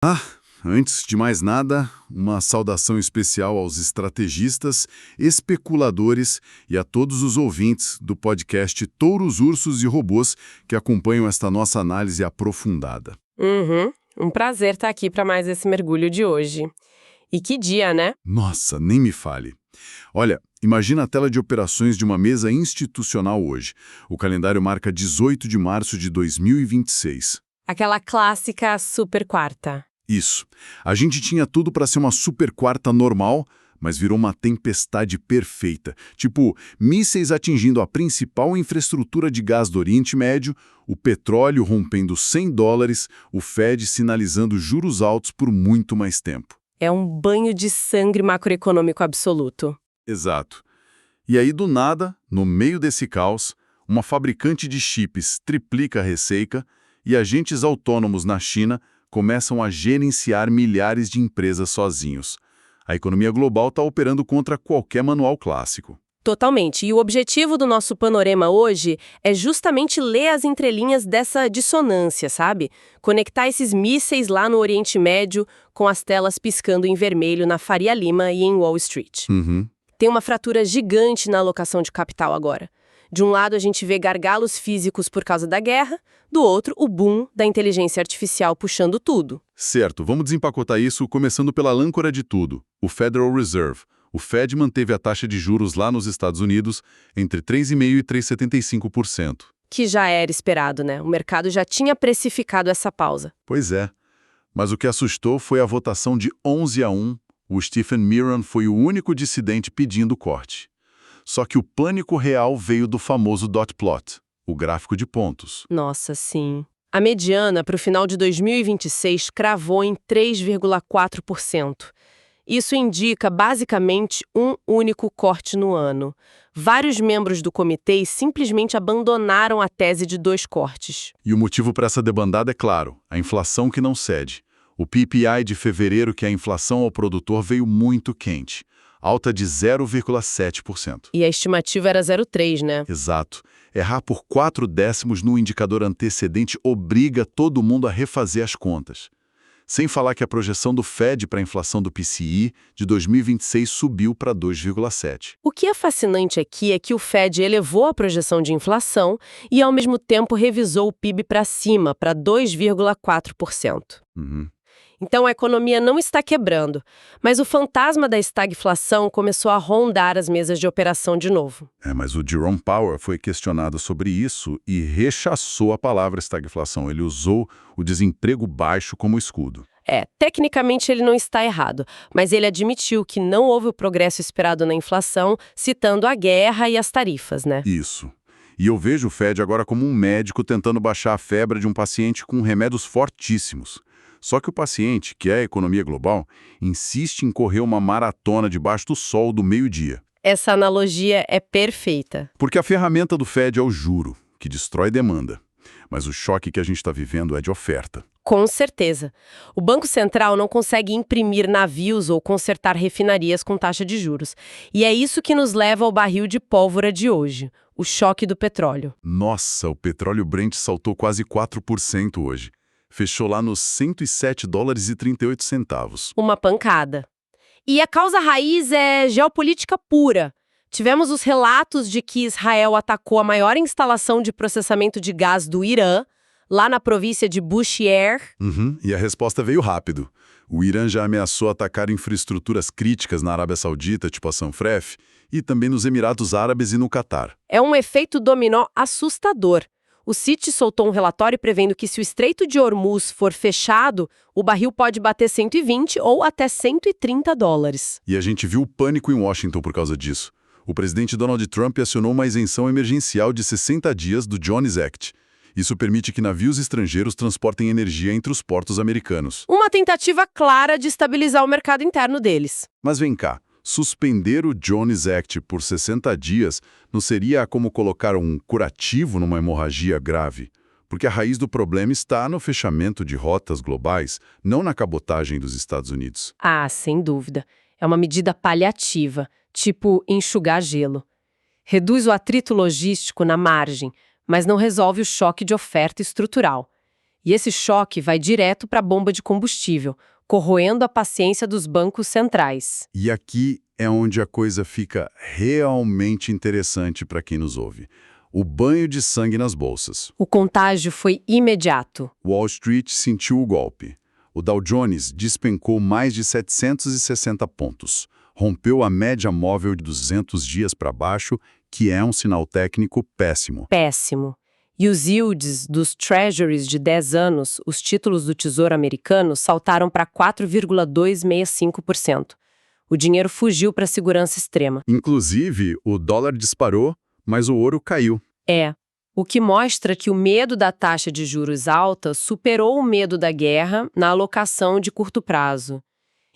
Ah, antes de mais nada, uma saudação especial aos estrategistas, especuladores e a todos os ouvintes do podcast Touros, Ursos e Robôs que acompanham esta nossa análise aprofundada. Um prazer estar aqui para mais esse mergulho de hoje. E que dia, né? Nossa, nem me fale. Olha, imagina a tela de operações de uma mesa institucional hoje. O calendário marca 18 de março de 2026. Aquela clássica super quarta. Isso. A gente tinha tudo para ser uma super quarta normal, mas virou uma tempestade perfeita. Tipo, mísseis atingindo a principal infraestrutura de gás do Oriente Médio, o petróleo rompendo $100, o Fed sinalizando juros altos por muito mais tempo. É um banho de sangue macroeconômico absoluto. Exato. E aí, do nada, no meio desse caos, uma fabricante de chips triplica a receita e agentes autônomos na China começam a gerenciar milhares de empresas sozinhos. A economia global está operando contra qualquer manual clássico. Totalmente. E o objetivo do nosso panorama hoje é justamente ler as entrelinhas dessa dissonância, sabe? Conectar esses mísseis lá no Oriente Médio com as telas piscando em vermelho na Faria Lima e em Wall Street. Tem uma fratura gigante na alocação de capital agora. De um lado, a gente vê gargalos físicos por causa da guerra, do outro, o boom da inteligência artificial puxando tudo. Certo, vamos desempacotar isso começando pela âncora de tudo, o Federal Reserve. O Fed manteve a taxa de juros lá nos Estados Unidos entre 3,5% e 3,75%. Que já era esperado, né? O mercado já tinha precificado essa pausa. Pois é. Mas o que assustou foi a votação de 11-1. O Stephen Miran foi o único dissidente pedindo corte. Só que o pânico real veio do famoso dot plot, o gráfico de pontos. Nossa, sim. A mediana para o final de 2026 cravou em 3,4%. Isso indica, basicamente, um único corte no ano. Vários membros do comitê simplesmente abandonaram a tese de 2 cortes. E o motivo para essa debandada é claro, a inflação que não cede. O PPI de fevereiro, que é a inflação ao produtor, veio muito quente, alta de 0,7%. E a estimativa era 0,3, né? Exato. Errar por 4 décimos no indicador antecedente obriga todo mundo a refazer as contas. Sem falar que a projeção do Fed para a inflação do PCI de 2026 subiu para 2,7%. O que é fascinante aqui é que o Fed elevou a projeção de inflação e, ao mesmo tempo, revisou o PIB para cima, para 2,4%. Então, a economia não está quebrando, mas o fantasma da estagflação começou a rondar as mesas de operação de novo. Mas o Jerome Powell foi questionado sobre isso e rechaçou a palavra estagflação. Ele usou o desemprego baixo como escudo. Tecnicamente ele não está errado, mas ele admitiu que não houve o progresso esperado na inflação, citando a guerra e as tarifas, né? Isso. E eu vejo o Fed agora como um médico tentando baixar a febre de um paciente com remédios fortíssimos. Só que o paciente, que é a economia global, insiste em correr uma maratona debaixo do sol do meio-dia. Essa analogia é perfeita. Porque a ferramenta do Fed é o juro, que destrói demanda. Mas o choque que a gente está vivendo é de oferta. Com certeza. O Banco Central não consegue imprimir navios ou consertar refinarias com taxa de juros. E é isso que nos leva ao barril de pólvora de hoje, o choque do petróleo. Nossa, o petróleo Brent saltou quase 4% hoje. Fechou lá nos $107,38. Uma pancada. E a causa raiz é geopolítica pura. Tivemos os relatos de que Israel atacou a maior instalação de processamento de gás do Irã, lá na província de Bushehr. E a resposta veio rápido. O Irã já ameaçou atacar infraestruturas críticas na Arábia Saudita, tipo a Sanfref, e também nos Emirados Árabes e no Catar. É um efeito dominó assustador. O Citi soltou um relatório prevendo que se o Estreito de Hormuz for fechado, o barril pode bater 120 ou até $130. E a gente viu o pânico em Washington por causa disso. O presidente Donald Trump acionou uma isenção emergencial de 60 dias do Jones Act. Isso permite que navios estrangeiros transportem energia entre os portos americanos. Uma tentativa clara de estabilizar o mercado interno deles. Mas vem cá. Suspender o Jones Act por 60 dias não seria como colocar um curativo numa hemorragia grave? Porque a raiz do problema está no fechamento de rotas globais, não na cabotagem dos Estados Unidos. Ah, sem dúvida. É uma medida paliativa, tipo enxugar gelo. Reduz o atrito logístico na margem, mas não resolve o choque de oferta estrutural. E esse choque vai direto para a bomba de combustível, corroendo a paciência dos bancos centrais. E aqui é onde a coisa fica realmente interessante para quem nos ouve. O banho de sangue nas bolsas. O contágio foi imediato. Wall Street sentiu o golpe. O Dow Jones despencou mais de 760 pontos. Rompeu a média móvel de 200 dias para baixo, que é um sinal técnico péssimo. Péssimo. E os yields dos treasuries de 10 anos, os títulos do Tesouro americano, saltaram para 4,265%. O dinheiro fugiu para a segurança extrema. Inclusive, o dólar disparou, mas o ouro caiu. O que mostra que o medo da taxa de juros alta superou o medo da guerra na alocação de curto prazo.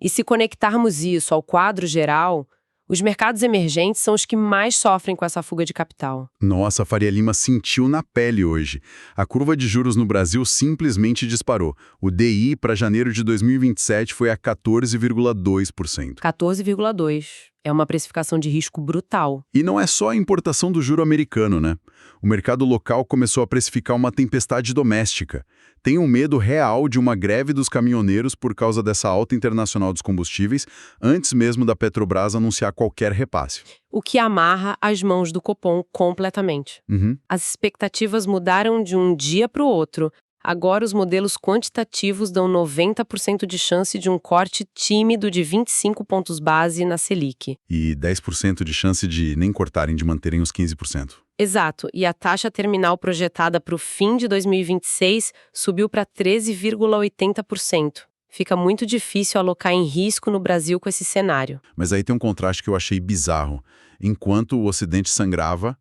E se conectarmos isso ao quadro geral, os mercados emergentes são os que mais sofrem com essa fuga de capital. Nossa, a Faria Lima sentiu na pele hoje. A curva de juros no Brasil simplesmente disparou. O DI para janeiro de 2027 foi a 14,2%. 14,2%. É uma precificação de risco brutal. E não é só a importação do juro americano, né? O mercado local começou a precificar uma tempestade doméstica. Tem um medo real de uma greve dos caminhoneiros por causa dessa alta internacional dos combustíveis, antes mesmo da Petrobras anunciar qualquer repasse. O que amarra as mãos do Copom completamente. As expectativas mudaram de um dia para o outro. Agora os modelos quantitativos dão 90% de chance de um corte tímido de 25 pontos base na Selic. E 10% de chance de nem cortarem, de manterem os 15%. Exato, e a taxa terminal projetada para o fim de 2026 subiu para 13,80%. Fica muito difícil alocar em risco no Brasil com esse cenário. Mas aí tem um contraste que eu achei bizarro. Enquanto o Ocidente sangrava,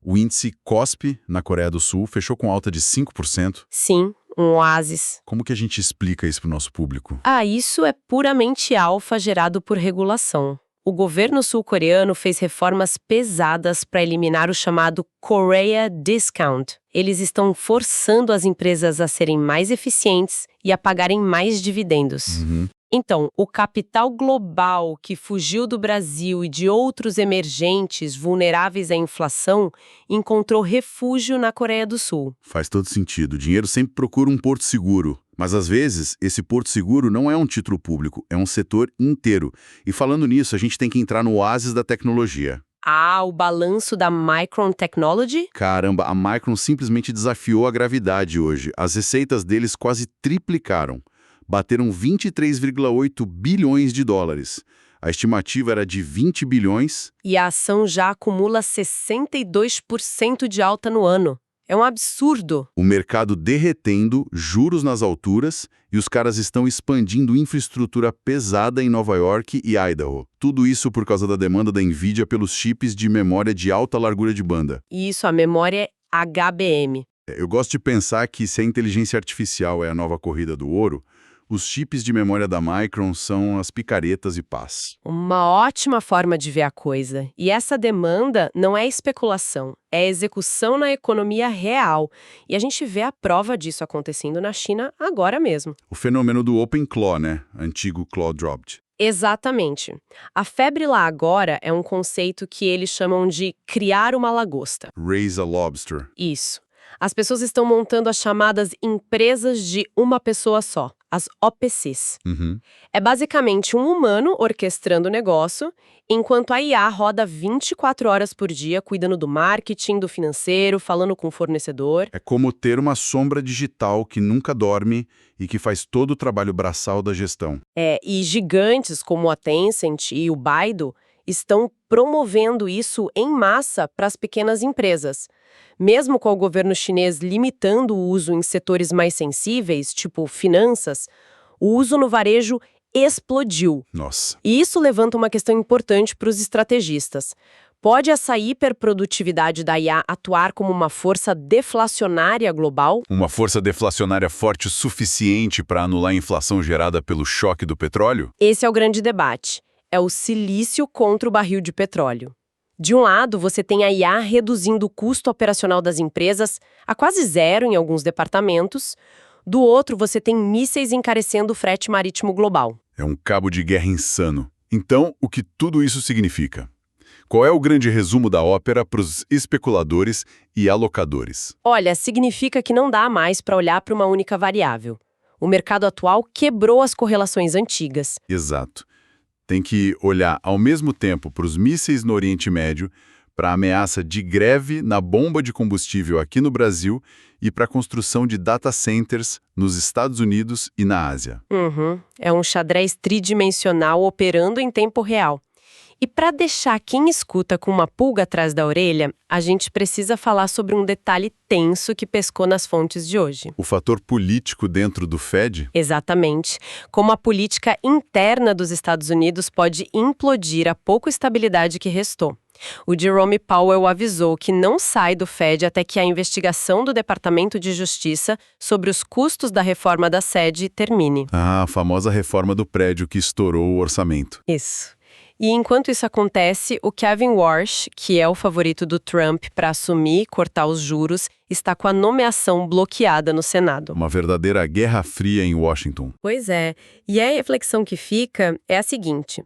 o índice COSP, na Coreia do Sul, fechou com alta de 5%. Sim, um oásis. Como que a gente explica isso para o nosso público? Isso é puramente alfa gerado por regulação. O governo sul-coreano fez reformas pesadas para eliminar o chamado Korea Discount. Eles estão forçando as empresas a serem mais eficientes e a pagarem mais dividendos. Então, o capital global que fugiu do Brasil e de outros emergentes vulneráveis à inflação encontrou refúgio na Coreia do Sul. Faz todo sentido. O dinheiro sempre procura um porto seguro. Mas, às vezes, esse porto seguro não é um título público, é um setor inteiro. E falando nisso, a gente tem que entrar no oásis da tecnologia. O balanço da Micron Technology? Caramba, a Micron simplesmente desafiou a gravidade hoje. As receitas deles quase triplicaram. Bateram 23,8 bilhões de dólares. A estimativa era de 20 bilhões. E a ação já acumula 62% de alta no ano. É um absurdo. O mercado derretendo, juros nas alturas, e os caras estão expandindo infraestrutura pesada em Nova York e Idaho. Tudo isso por causa da demanda da Nvidia pelos chips de memória de alta largura de banda. Isso, a memória é HBM. Eu gosto de pensar que se a inteligência artificial é a nova corrida do ouro, os chips de memória da Micron são as picaretas e paz. Uma ótima forma de ver a coisa. E essa demanda não é especulação, é execução na economia real. E a gente vê a prova disso acontecendo na China agora mesmo. O fenômeno do Open Claw, né? Antigo Claw Dropped. Exatamente. A febre lá agora é um conceito que eles chamam de criar uma lagosta. Raise a lobster. Isso. As pessoas estão montando as chamadas empresas de uma pessoa só, as OPCs. É basicamente um humano orquestrando o negócio, enquanto a IA roda 24 horas por dia cuidando do marketing, do financeiro, falando com o fornecedor. É como ter uma sombra digital que nunca dorme e que faz todo o trabalho braçal da gestão. E gigantes como a Tencent e o Baidu estão promovendo isso em massa para as pequenas empresas. Mesmo com o governo chinês limitando o uso em setores mais sensíveis, tipo finanças, o uso no varejo explodiu. Nossa. E isso levanta uma questão importante para os estrategistas. Pode essa hiperprodutividade da IA atuar como uma força deflacionária global? Uma força deflacionária forte o suficiente para anular a inflação gerada pelo choque do petróleo? Esse é o grande debate. É o silício contra o barril de petróleo. De um lado, você tem a IA reduzindo o custo operacional das empresas a quase zero em alguns departamentos. Do outro, você tem mísseis encarecendo o frete marítimo global. É um cabo de guerra insano. Então, o que tudo isso significa? Qual é o grande resumo da ópera para os especuladores e alocadores? Olha, significa que não dá mais para olhar para uma única variável. O mercado atual quebrou as correlações antigas. Exato. Tem que olhar ao mesmo tempo para os mísseis no Oriente Médio, para a ameaça de greve na bomba de combustível aqui no Brasil e para a construção de data centers nos Estados Unidos e na Ásia. É um xadrez tridimensional operando em tempo real. E para deixar quem escuta com uma pulga atrás da orelha, a gente precisa falar sobre um detalhe tenso que pescou nas fontes de hoje. O fator político dentro do Fed? Exatamente. Como a política interna dos Estados Unidos pode implodir a pouca estabilidade que restou. O Jerome Powell avisou que não sai do Fed até que a investigação do Departamento de Justiça sobre os custos da reforma da sede termine. Ah, a famosa reforma do prédio que estourou o orçamento. Isso. E enquanto isso acontece, o Kevin Warsh, que é o favorito do Trump para assumir e cortar os juros, está com a nomeação bloqueada no Senado. Uma verdadeira guerra fria em Washington. Pois é. E a reflexão que fica é a seguinte: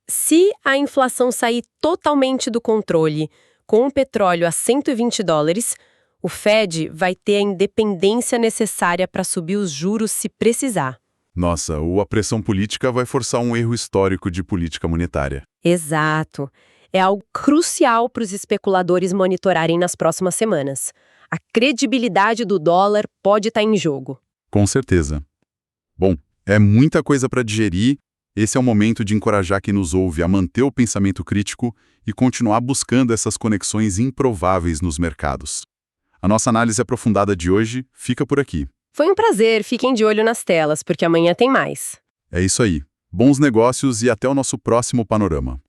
se a inflação sair totalmente do controle, com o petróleo a $120, o Fed vai ter a independência necessária para subir os juros se precisar. Nossa, a pressão política vai forçar um erro histórico de política monetária. Exato. É algo crucial para os especuladores monitorarem nas próximas semanas. A credibilidade do dólar pode estar em jogo. Com certeza. Bom, é muita coisa para digerir. Esse é o momento de encorajar quem nos ouve a manter o pensamento crítico e continuar buscando essas conexões improváveis nos mercados. A nossa análise aprofundada de hoje fica por aqui. Foi um prazer, fiquem de olho nas telas, porque amanhã tem mais. É isso aí. Bons negócios e até o nosso próximo panorama.